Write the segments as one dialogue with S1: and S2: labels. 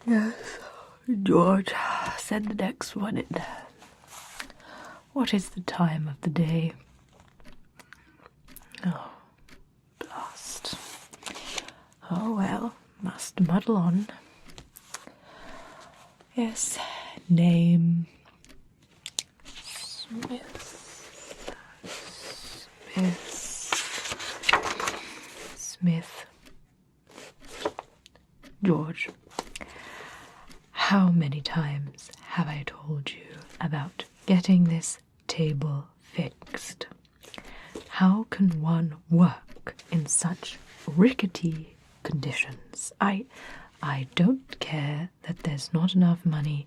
S1: Yes, George, said the next one in. What is the time of the day? Oh, blast. Oh well, must muddle on. Yes, name. Smith. George, how many times have I told you about getting this table fixed? How can one work in such rickety conditions? I don't care that there's not enough money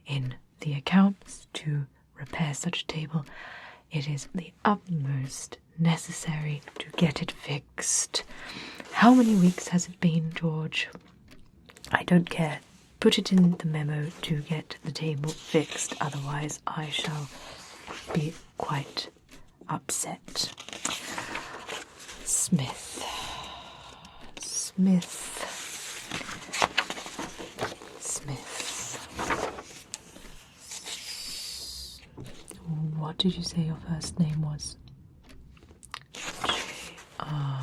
S1: in the accounts to repair such a table. It is the utmost necessary to get it fixed. How many weeks has it been, George? I don't care. Put it in the memo to get the table fixed, otherwise I shall be quite upset. Smith. What did you say your first name was? J-R.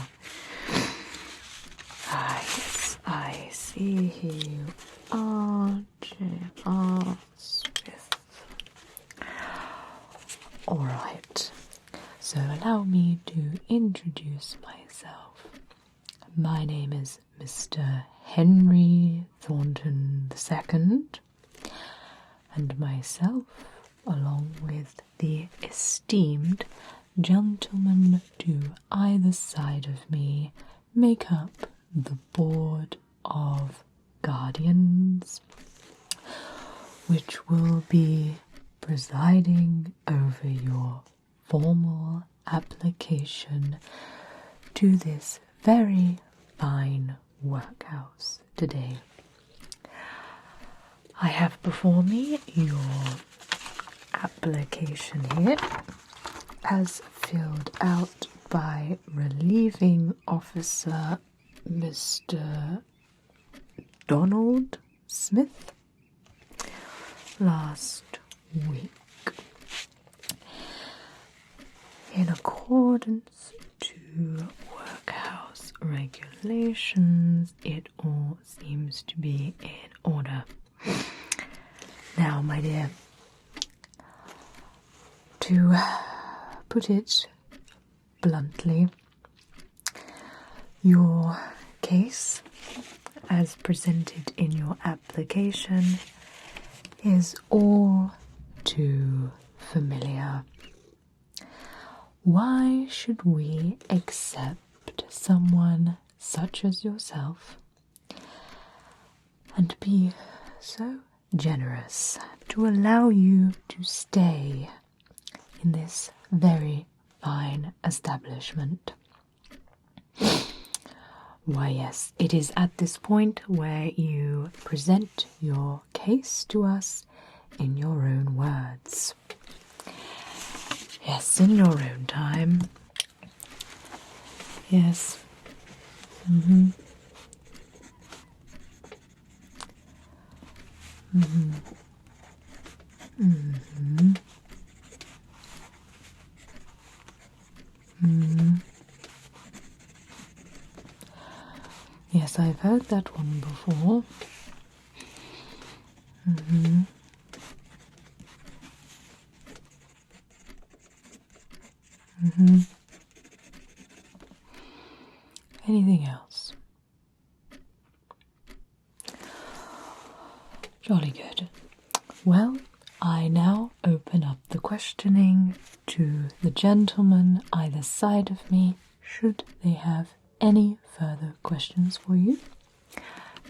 S1: Yes, I see here you are. J.R. Smith. Alright, so allow me to introduce myself. My name is Mr. Henry Thornton II, and myself, along with the esteemed gentleman to either side of me, make up the Board of Guardians, which will be presiding over your formal application to this very fine workhouse today. I have before me your application here, as filled out by Relieving Officer Mr. Donald Smith last week. In accordance to workhouse regulations, it all seems to be in order. Now, my dear, to put it bluntly, your case, as presented in your application, is all too familiar. Why should we accept someone such as yourself and be so generous to allow you to stay in this very fine establishment? Why, yes, it is at this point where you present your case to us in your own words. Yes, in your own time. Yes. Mm-hmm. Mm-hmm. Mm-hmm. Mm-hmm. Yes, I've heard that one before. Mm-hmm. Mm-hmm. Anything else? Jolly good. Well, I now open up the questioning to the gentleman either side of me, should they have any further questions for you.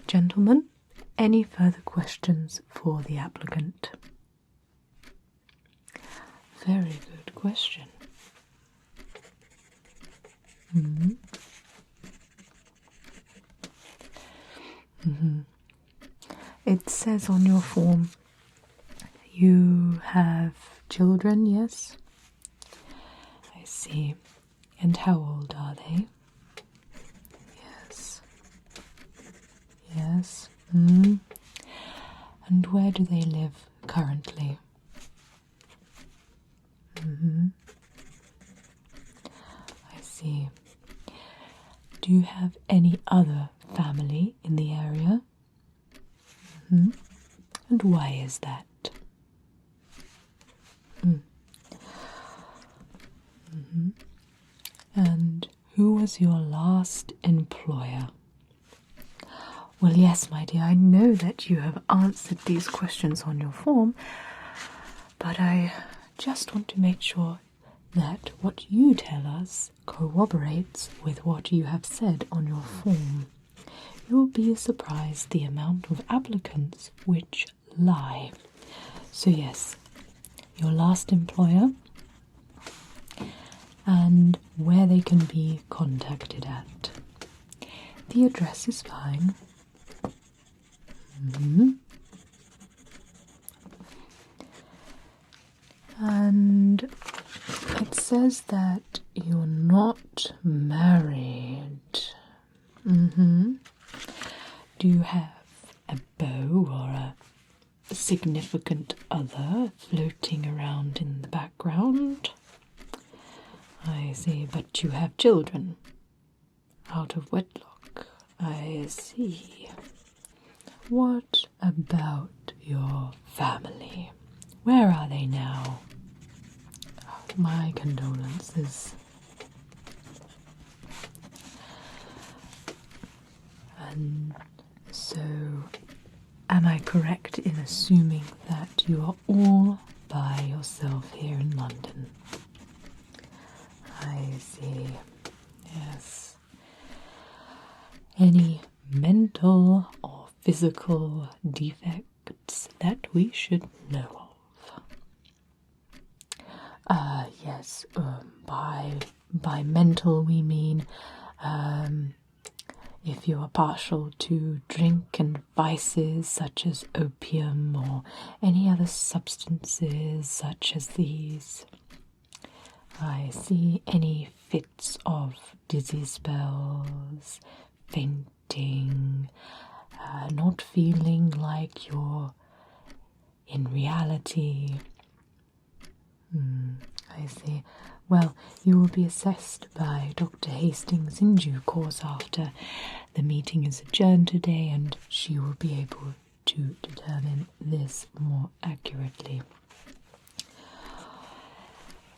S1: Gentlemen, any further questions for the applicant? Very good question. Mm-hmm. Mm-hmm. It says on your form you have children, yes? I see. And how old are they? Yes. Yes. where do they live currently? I see. Do you have any other family in the area? And why is that? And who was your last employer? Well, yes, my dear, I know that you have answered these questions on your form, but I just want to make sure that what you tell us corroborates with what you have said on your form. You'll be surprised the amount of applicants which lie. So yes, your last employer and where they can be contacted at. The address is fine. And it says that you're not married. Do you have a beau or a significant other floating around in the background? I see, but you have children out of wedlock. I see. What about your family? Where are they now? My condolences. And so, am I correct in assuming that you are all by yourself here in London? I see. Yes. Any mental or physical defects that we should know of? Yes. By mental we mean if you are partial to drink and vices such as opium or any other substances such as these. I see any fits of dizzy spells, fainting, not feeling like you're in reality. I see. Well, you will be assessed by Dr. Hastings in due course after the meeting is adjourned today, and she will be able to determine this more accurately.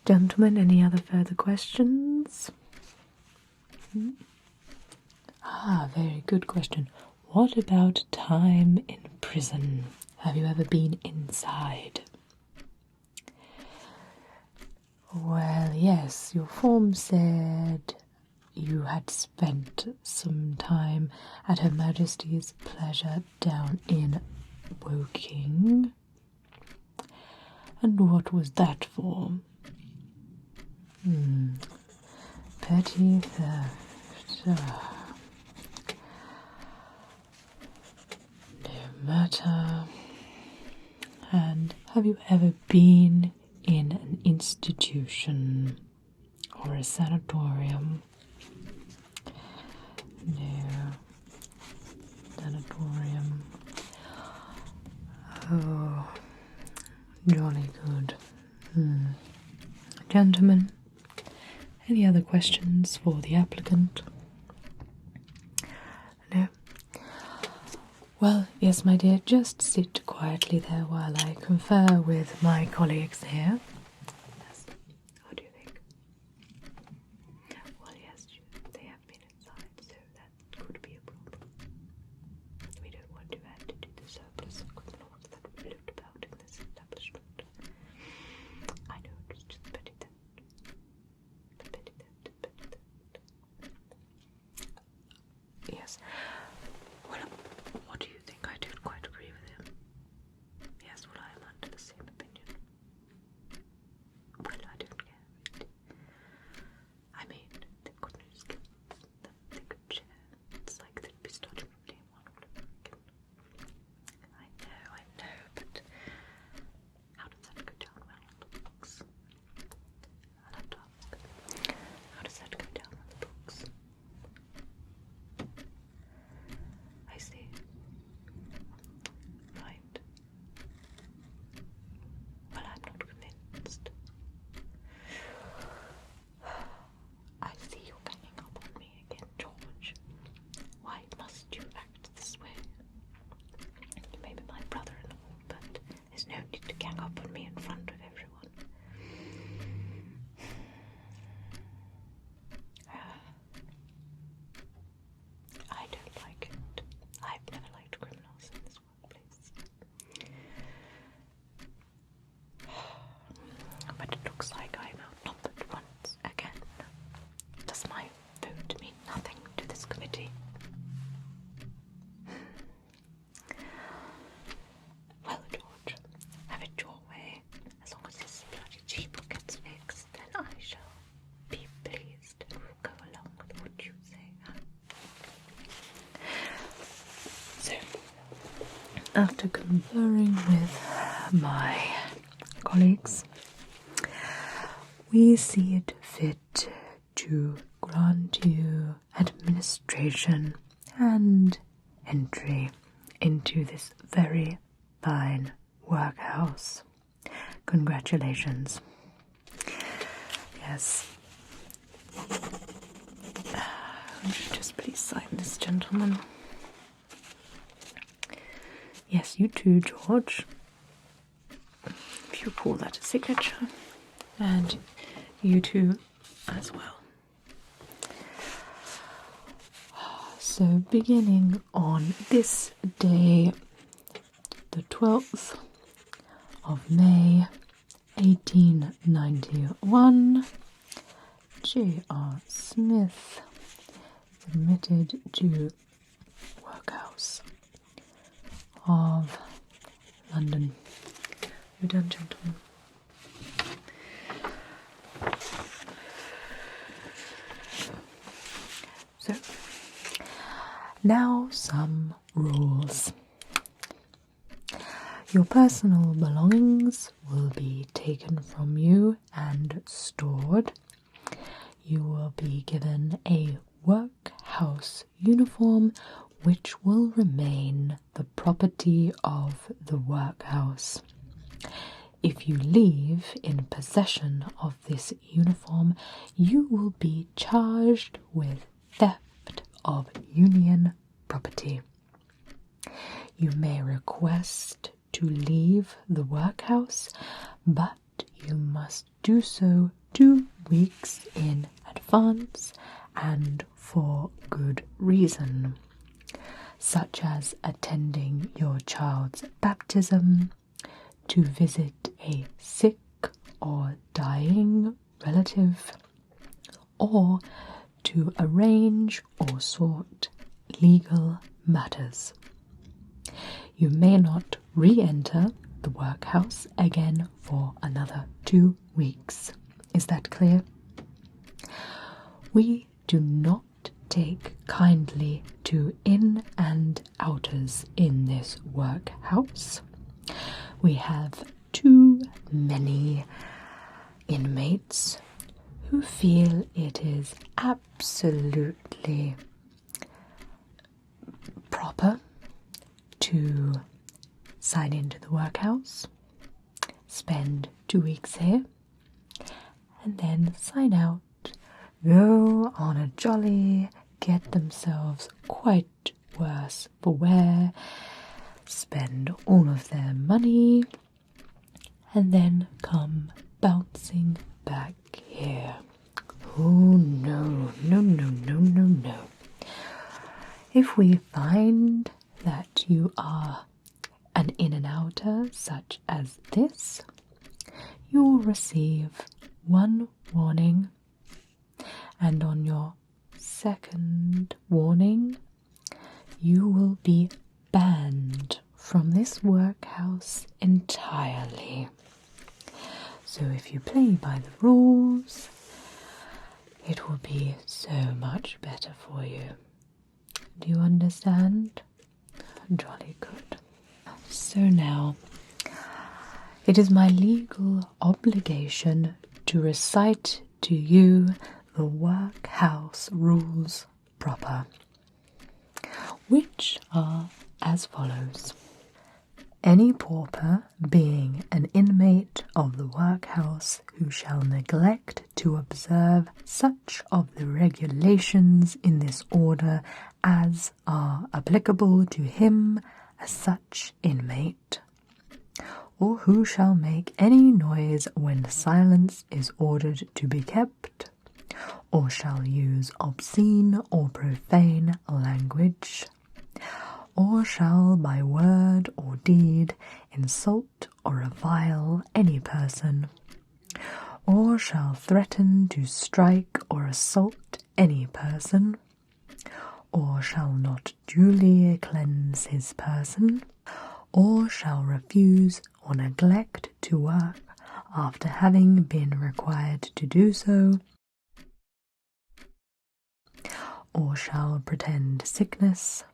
S1: Gentlemen, any other further questions? Very good question. What about time in prison? Have you ever been inside? Well, yes, your form said you had spent some time at Her Majesty's pleasure down in Woking. And what was that for? Petty theft. No matter. And have you ever been in an institution or a sanatorium? No. Sanatorium. Oh, jolly good. Gentlemen, any other questions for the applicant? No? Well, yes, my dear, just sit quietly there while I confer with my colleagues here. Yes. What do you think? Well, yes, they have been inside, so that could be a problem. We don't want to add to the surplus of good laws that we float about in this establishment. I know it's just petty theft. Yes. Well, what do you think? I don't quite agree with him. Yes, well, I am under the same opinion. So, after conferring with my colleagues, we see it fit to grant you administration and entry into this very fine workhouse. Congratulations. Yes. Would you just please sign this, gentleman? Yes, you too, George. If you call that a signature. And you too as well. So beginning on this day, the 12th of May, 1891, J.R. Smith admitted to Workhouse of London. We're done, gentlemen. So, now some rules. Your personal belongings will be taken from you and stored. You will be given a workhouse uniform which will remain the property of the workhouse. If you leave in possession of this uniform, you will be charged with theft of union property. You may request to leave the workhouse, but you must do so 2 weeks in advance and for good reason, such as attending your child's baptism, to visit a sick or dying relative, or to arrange or sort legal matters. You may not re-enter the workhouse again for another 2 weeks. Is that clear? We do not take kindly to in and outers in this workhouse. We have too many inmates who feel it is absolutely proper to sign into the workhouse, spend 2 weeks here, and then sign out, go on a jolly, get themselves quite worse for wear, spend all of their money, and then come bouncing back here. Oh no, no, no, no, no, no. If we find that you are an in and outer such as this, you will receive 1 warning, and on your second warning, you will be banned from this workhouse entirely. So if you play by the rules, it will be so much better for you. Do you understand? Jolly good. So now, it is my legal obligation to recite to you the workhouse rules proper, which are as follows. Any pauper being an inmate of the workhouse who shall neglect to observe such of the regulations in this order as are applicable to him as such inmate, or who shall make any noise when silence is ordered to be kept, or shall use obscene or profane language, or shall by word or deed insult or revile any person, or shall threaten to strike or assault any person, or shall not duly cleanse his person, or shall refuse or neglect to work after having been required to do so, or shall pretend sickness,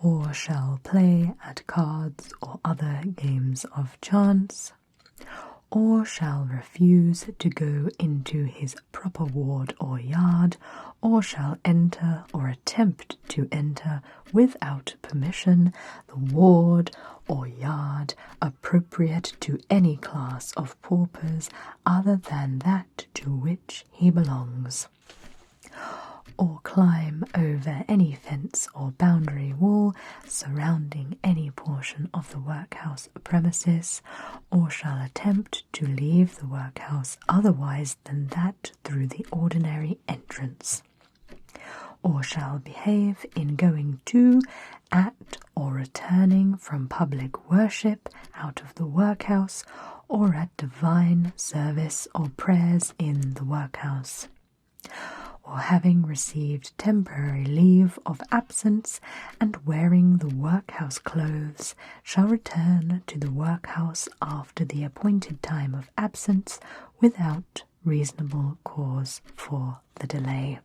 S1: or shall play at cards or other games of chance, or shall refuse to go into his proper ward or yard, or shall enter or attempt to enter without permission the ward or yard appropriate to any class of paupers other than that to which he belongs, or climb over any fence or boundary wall surrounding any portion of the workhouse premises, or shall attempt to leave the workhouse otherwise than that through the ordinary entrance, or shall behave in going to, at, or returning from public worship out of the workhouse, or at divine service or prayers in the workhouse, or having received temporary leave of absence and wearing the workhouse clothes, shall return to the workhouse after the appointed time of absence without reasonable cause for the delay,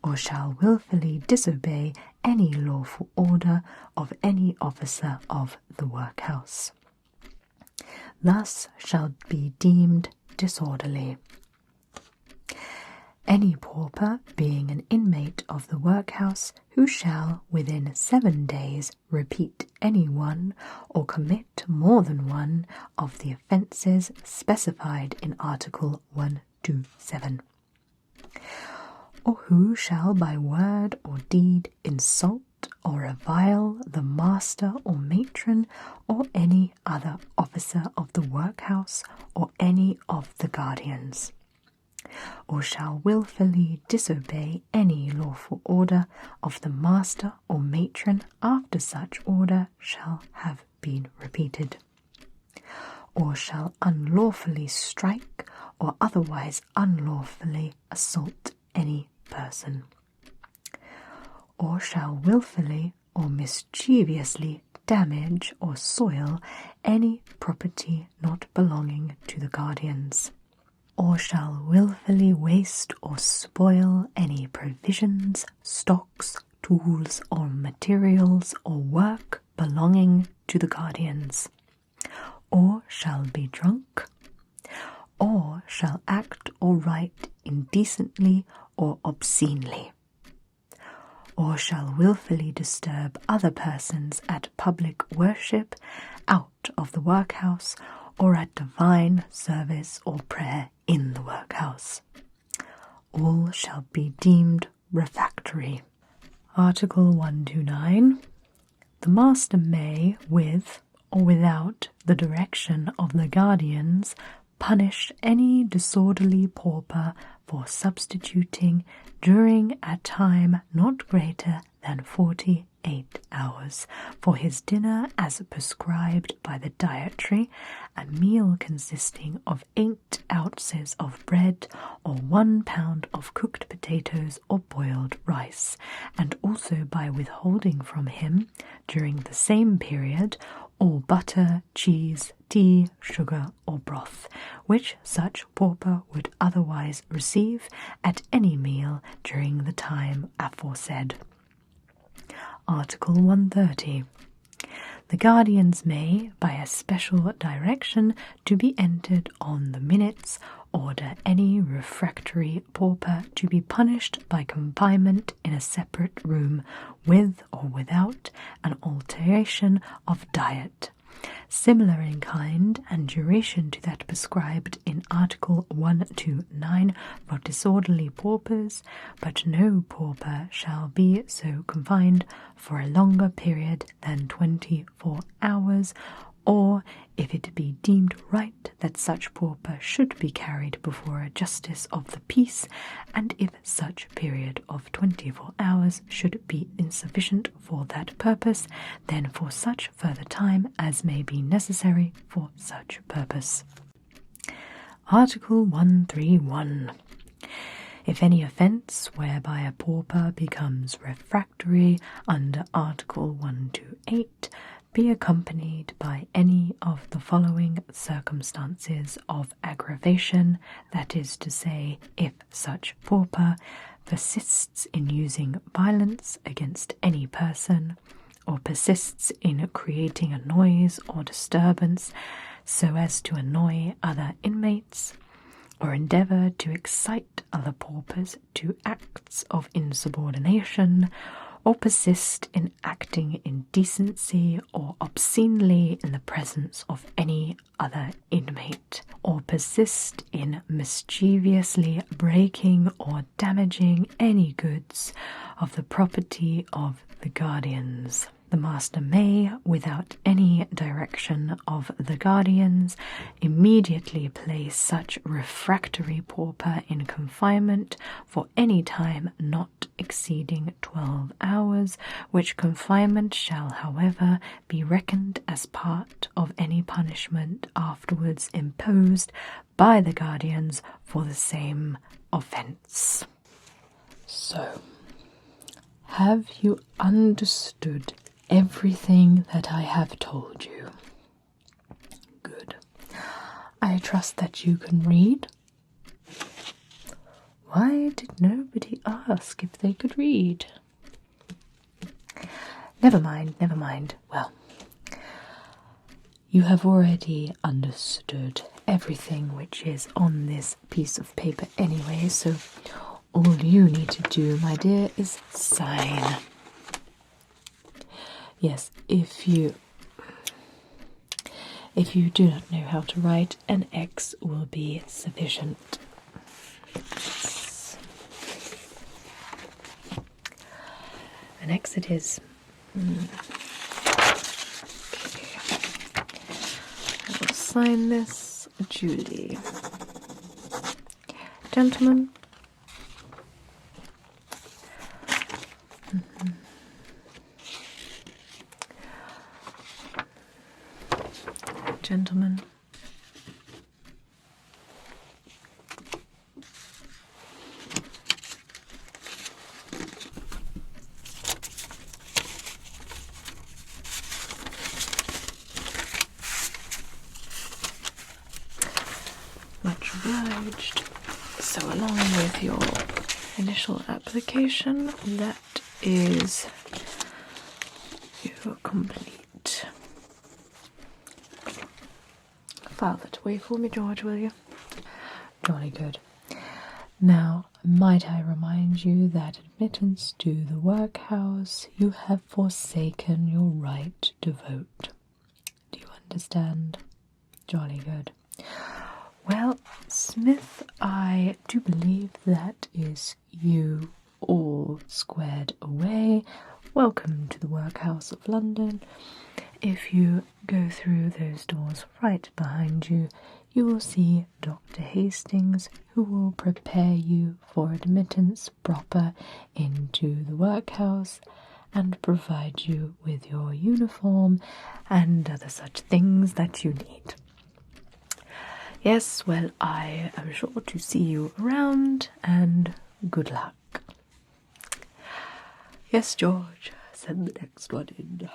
S1: or shall wilfully disobey any lawful order of any officer of the workhouse. Thus shall be deemed disorderly. Any pauper being an inmate of the workhouse who shall within 7 days repeat any one or commit more than one of the offences specified in Article 127, or who shall by word or deed insult or revile the master or matron or any other officer of the workhouse or any of the guardians, or shall wilfully disobey any lawful order of the master or matron after such order shall have been repeated, or shall unlawfully strike or otherwise unlawfully assault any person, or shall wilfully or mischievously damage or soil any property not belonging to the guardians, or shall wilfully waste or spoil any provisions, stocks, tools, or materials or work belonging to the guardians, or shall be drunk, or shall act or write indecently or obscenely, or shall wilfully disturb other persons at public worship out of the workhouse or at divine service or prayer in the workhouse. All shall be deemed refractory. Article 129. The master may, with or without the direction of the guardians, punish any disorderly pauper for substituting during a time not greater than 48 hours for his dinner as prescribed by the dietary, a meal consisting of 8 ounces of bread or 1 pound of cooked potatoes or boiled rice, and also by withholding from him during the same period all butter, cheese, tea, sugar, or broth, which such pauper would otherwise receive at any meal during the time aforesaid. Article 130. The guardians may, by a special direction to be entered on the minutes, order any refractory pauper to be punished by confinement in a separate room, with or without an alteration of diet, similar in kind and duration to that prescribed in Article 129 for disorderly paupers, but no pauper shall be so confined for a longer period than 24 hours, or if it be deemed right that such pauper should be carried before a justice of the peace, and if such period of 24 hours should be insufficient for that purpose, then for such further time as may be necessary for such purpose. Article 131. If any offence whereby a pauper becomes refractory under Article 128 be accompanied by any of the following circumstances of aggravation, that is to say, if such pauper persists in using violence against any person, or persists in creating a noise or disturbance so as to annoy other inmates, or endeavour to excite other paupers to acts of insubordination, or persist in acting indecency or obscenely in the presence of any other inmate, or persist in mischievously breaking or damaging any goods of the property of the guardians. The master may, without any direction of the guardians, immediately place such refractory pauper in confinement for any time not exceeding 12 hours, which confinement shall, however, be reckoned as part of any punishment afterwards imposed by the guardians for the same offence. So, have you understood everything that I have told you? Good. I trust that you can read. Why did nobody ask if they could read? Never mind. Well, you have already understood everything which is on this piece of paper anyway, so all you need to do, my dear, is sign. Yes, if you do not know how to write, an X will be sufficient. An X it is. Okay. I will sign this, Julie. Gentlemen. Gentlemen. Much obliged. So along with your initial application, that is your complete. File that away for me, George, will you? Jolly good. Now, might I remind you that admittance to the workhouse, you have forsaken your right to vote. Do you understand? Jolly good. Well, Smith, I do believe that is you all squared away. Welcome to the Workhouse of London. If you go through those doors right behind you, you will see Dr. Hastings, who will prepare you for admittance proper into the workhouse and provide you with your uniform and other such things that you need. Yes, well, I am sure to see you around, and good luck. Yes, George, send the next one in.